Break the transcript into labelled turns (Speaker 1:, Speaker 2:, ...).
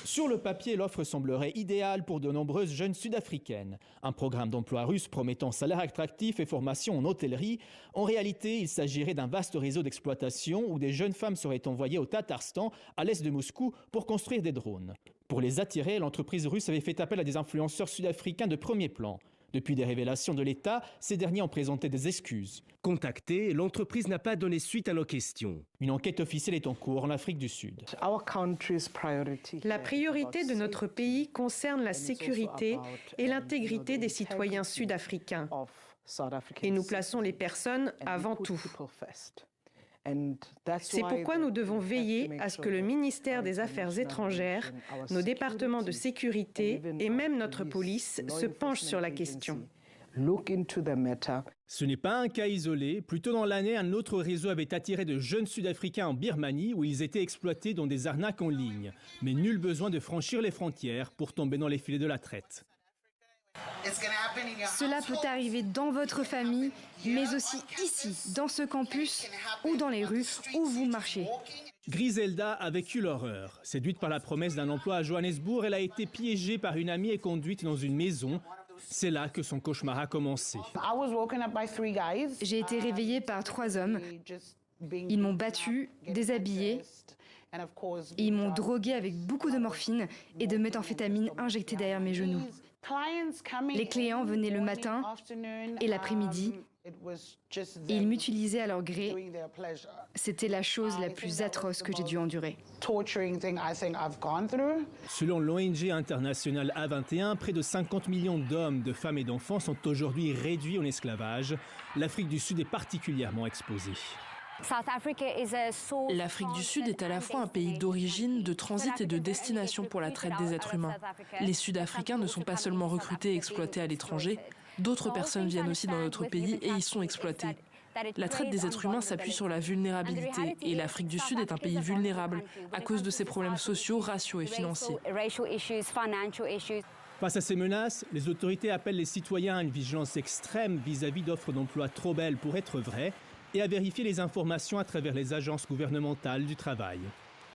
Speaker 1: Sur le papier, l'offre semblerait idéale pour de nombreuses jeunes sud-africaines. Un programme d'emploi russe promettant salaire attractif et formation en hôtellerie. En réalité, il s'agirait d'un vaste réseau d'exploitation où des jeunes femmes seraient envoyées au Tatarstan, à l'est de Moscou, pour construire des drones. Pour les attirer, l'entreprise russe avait fait appel à des influenceurs sud-africains de premier plan. Depuis des révélations de l'État, ces derniers ont présenté des excuses.
Speaker 2: Contactée, l'entreprise n'a pas donné suite à nos questions.
Speaker 1: Une enquête officielle est en cours en Afrique du Sud.
Speaker 3: La priorité de notre pays concerne la sécurité et l'intégrité des citoyens sud-africains. Et nous plaçons les personnes avant tout. C'est pourquoi nous devons veiller à ce que le ministère des Affaires étrangères, nos départements de sécurité et même notre police se penchent sur la question.
Speaker 1: Ce n'est pas un cas isolé. Plus tôt dans l'année, un autre réseau avait attiré de jeunes Sud-Africains en Birmanie où ils étaient exploités dans des arnaques en ligne. Mais nul besoin de franchir les frontières pour tomber dans les filets de la traite.
Speaker 4: Cela peut arriver dans votre famille, mais aussi ici, dans ce campus ou dans les rues où vous marchez.
Speaker 1: Griselda a vécu l'horreur. Séduite par la promesse d'un emploi à Johannesburg, elle a été piégée par une amie et conduite dans une maison. C'est là que son cauchemar a commencé.
Speaker 4: J'ai été réveillée par 3 hommes. Ils m'ont battue, déshabillée. Et ils m'ont droguée avec beaucoup de morphine et de méthamphétamine injectée derrière mes genoux. Les clients venaient le matin et l'après-midi et ils m'utilisaient à leur gré. C'était la chose la plus atroce que j'ai dû endurer.
Speaker 1: Selon l'ONG internationale A21, près de 50 millions d'hommes, de femmes et d'enfants sont aujourd'hui réduits en esclavage. L'Afrique du Sud est particulièrement exposée.
Speaker 5: L'Afrique du Sud est à la fois un pays d'origine, de transit et de destination pour la traite des êtres humains. Les Sud-Africains ne sont pas seulement recrutés et exploités à l'étranger, d'autres personnes viennent aussi dans notre pays et y sont exploitées. La traite des êtres humains s'appuie sur la vulnérabilité et l'Afrique du Sud est un pays vulnérable à cause de ses problèmes sociaux, raciaux et financiers.
Speaker 1: Face à ces menaces, les autorités appellent les citoyens à une vigilance extrême vis-à-vis d'offres d'emploi trop belles pour être vraies et à vérifier les informations à travers les agences gouvernementales du travail.